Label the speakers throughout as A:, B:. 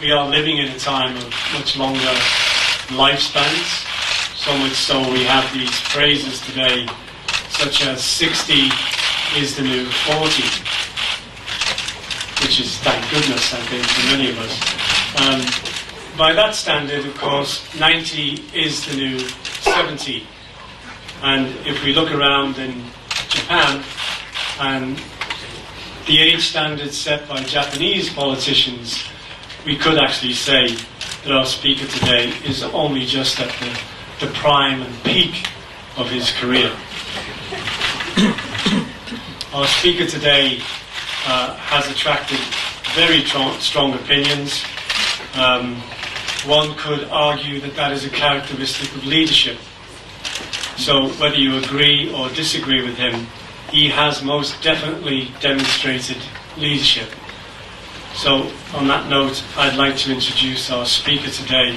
A: we are living in a time of much longer lifespans, so much so we have these phrases today such as 60 is the new 40, which is, thank goodness, I think, for many of us. By that standard, of course, 90 is the new 70. And if we look around in Japan, and the age standards set by Japanese politicians, we could actually say that our speaker today is only just at the prime and peak of his career. Our speaker today has attracted very strong opinions. One could argue that that is a characteristic of leadership. So whether you agree or disagree with him, he has most definitely demonstrated leadership. So on that note, I'd like to introduce our speaker today,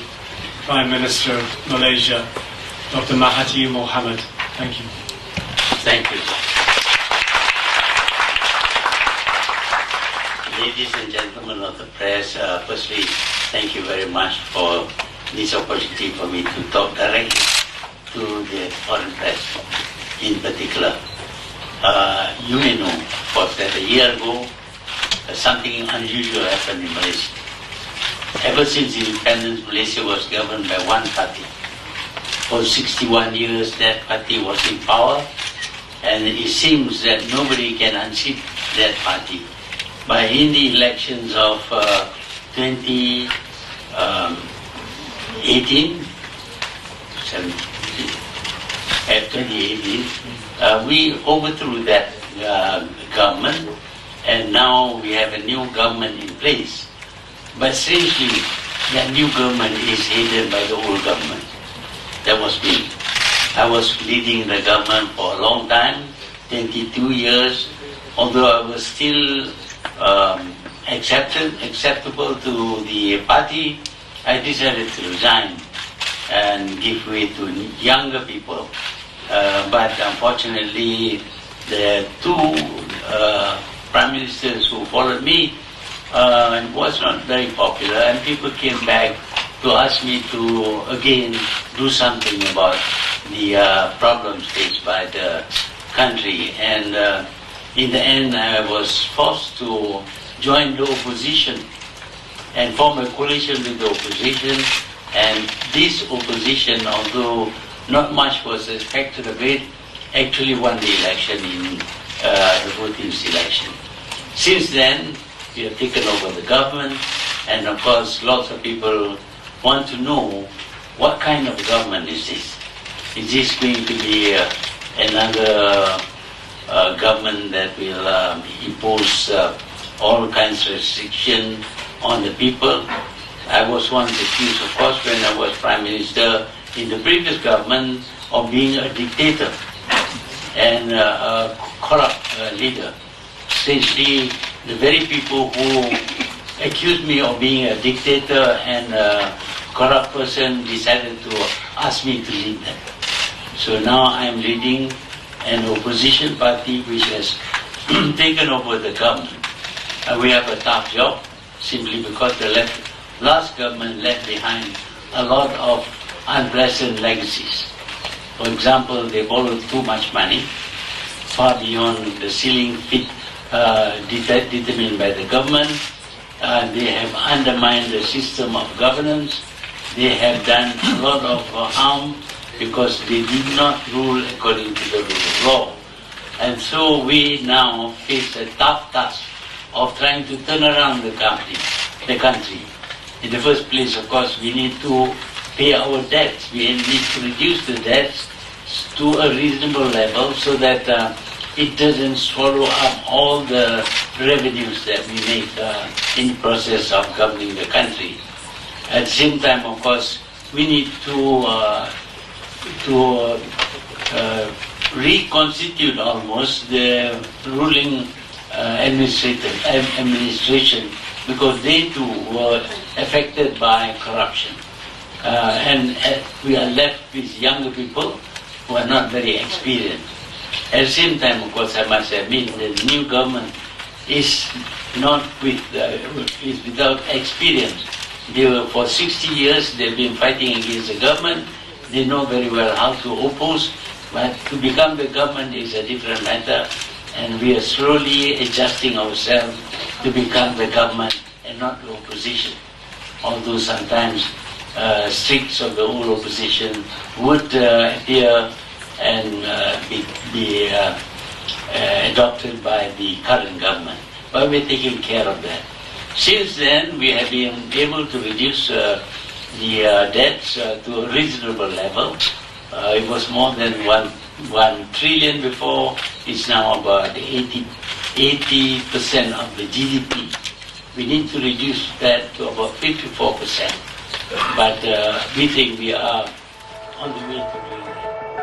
A: Prime Minister of Malaysia, Dr. Mahathir Mohamad. Thank you.
B: Thank you. Ladies and gentlemen of the press, firstly, thank you very much for this opportunity for me to talk directly to the foreign press in particular. You may know, of course, that a year ago, something unusual happened in Malaysia. Ever since independence, Malaysia was governed by one party. For 61 years, that party was in power, and it seems that nobody can unseat that party. But in the elections of 2018, we overthrew that government, and now we have a new government in place. But strangely, that new government is hated by the old government. That was me. I was leading the government for a long time, 22 years, although I was still acceptable to the party. I decided to resign and give way to younger people. But unfortunately, the two prime ministers who followed me was not very popular, and people came back to ask me to again do something about the problems faced by the country. And in the end, I was forced to join the opposition and form a coalition with the opposition. And this opposition, although not much was expected of it, actually won the election in the 14th election. Since then, we have taken over the government, and of course, lots of people want to know what kind of government is this? Is this going to be another government that will impose all kinds of restrictions on the people? I was once accused, of course, when I was Prime Minister in the previous government, of being a dictator and a corrupt leader. Strangely, the very people who accused me of being a dictator and a corrupt person decided to ask me to lead them. So now I am leading an opposition party which has taken over the government. We have a tough job simply because the last government left behind a lot of unpleasant legacies. For example, they borrowed too much money, far beyond the ceiling determined by the government. They have undermined the system of governance. They have done a lot of harm because they did not rule according to the rule of law. And so we now face a tough task of trying to turn around the country. In the first place, of course, we need to pay our debts. We need to reduce the debts to a reasonable level so that it doesn't swallow up all the revenues that we make in the process of governing the country. At the same time, of course, we need to reconstitute almost the ruling administration because they too were affected by corruption. And we are left with younger people who are not very experienced. At the same time, of course, I must admit that the new government is not is without experience. For 60 years they've been fighting against the government. They know very well how to oppose, but to become the government is a different matter, and we are slowly adjusting ourselves to become the government and not the opposition. Although sometimes streaks of the old opposition would appear and be adopted by the current government. But we're taking care of that. Since then, we have been able to reduce the debts to a reasonable level. It was more than 1 trillion before. It's now about 80% of the GDP. We need to reduce that to about 54%. But we think we are on the way to doing that.